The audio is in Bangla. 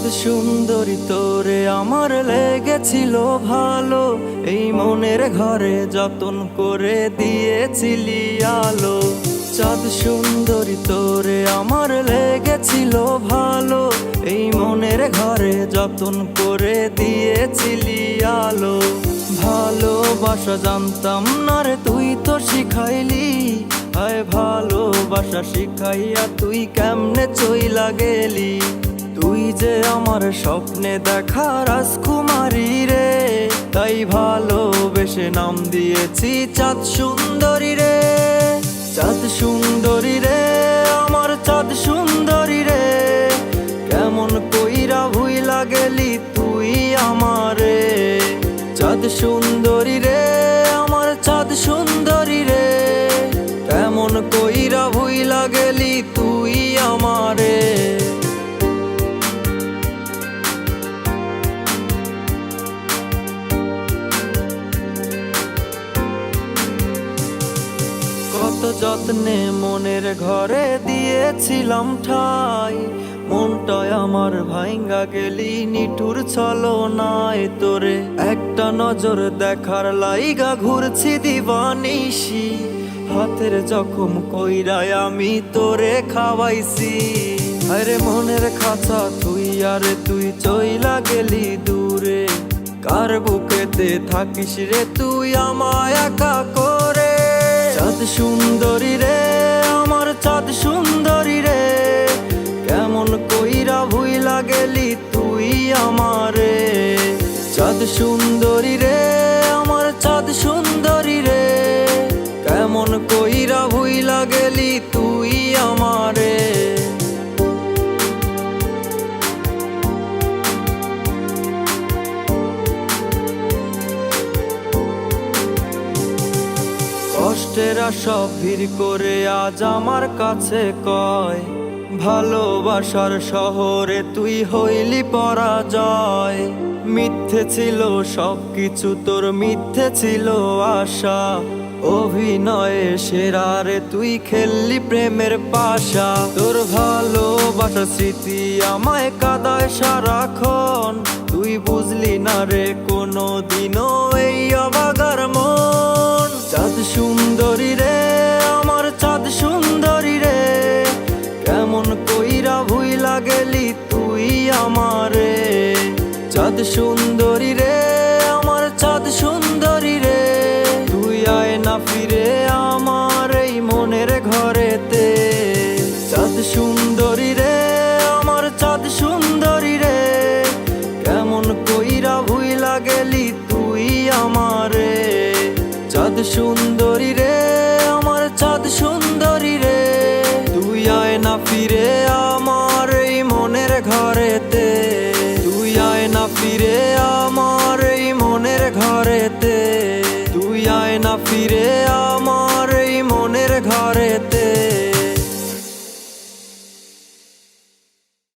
চাঁদ সুন্দরী তোরে আমার লেগেছিল ভালো, এই মনের ঘরে যতন করে দিয়েছিলি আলো। চাঁদ সুন্দরী তোরে আমার লেগেছিল ভালো, এই মনের ঘরে যতন করে দিয়েছিলি আলো। ভালোবাসা জানতাম না রে তুই তো শিখাইলি, আয় ভালোবাসা শিখাইয়া তুই কেমনে চইলা গেলি। তুই যে আমার স্বপ্নে দেখা রাজকুমারী রে, তাই ভালোবেসে নাম দিয়েছি চাঁদ সুন্দরী রে। চাঁদ সুন্দরী রে আমার চাঁদ সুন্দরী রে, কেমন কইরা ভুইলা গেলি তুই আমারে। চাঁদ সুন্দরী রে আমার চাঁদ সুন্দরী রে, কেমন কইরা ভুইলা গেলি তুই আমারে। কত যত্নে মনের ঘরে দিয়েছিলাম ঠাই, মনটায় আমার ভাঙ্গা গেলি নিঠুর ছলনায় তোরে। একটা নজর দেখার লাইগা ঘুরছি দিবানিশি, হাতের জখম কইরায় আমি তোরে খাওয়াইছি। আরে মনের খাঁচা তুই আর তুই চইলা গেলি দূরে, কার বুকেতে থাকিস রে তুই আমায় একা করে। চাঁদ সুন্দরী রে আমার চাঁদ সুন্দরী রে, কেমন কইরা ভুইলা গেলি তুই আমারে। চাঁদ সুন্দরী রে আমার চাঁদ সুন্দরী রে, কেমন কইরা ভুইলা গেলি তুই আমারে। কষ্টেরা সব ভিড় করে আজ আমার কাছে কয়, ভালোবাসার শহরে তুই হইলি পরাজয়। মিথ্যে ছিল সবকিছু তোর, মিথ্যে ছিল আশা, অভিনয়ে সেরা রে তুই খেললি প্রেমের পাশা। তোর ভালোবাসার স্মৃতি আমায় কাঁদায় সারাক্ষণ, তুই বুঝলি না রে কোনো দিনও এই অবাগার মন। চাঁদ সুন্দরী রে আমার চাঁদ সুন্দরী রে, কেমন কইরা ভুইলা গেলি তুই আমারে। চাঁদ সুন্দরী রে আমার চাঁদ সুন্দরী রে, তুই আয় না ফিরে আমার এই মনের ঘরেতে। চাঁদ সুন্দরী রে আমার চাঁদ সুন্দরী রে, কেমন কইরা ভুইলা গেলি তুই আমারে। চাঁদ সুন্দরী রে আমার চাঁদ সুন্দরী রে, তুই আয় না ফিরে আমার এই মনের ঘরেতে। তুই আয় না ফিরে আমার এই মনের ঘরেতে, তুই আয় না ফিরে আমার এই মনের ঘরেতে।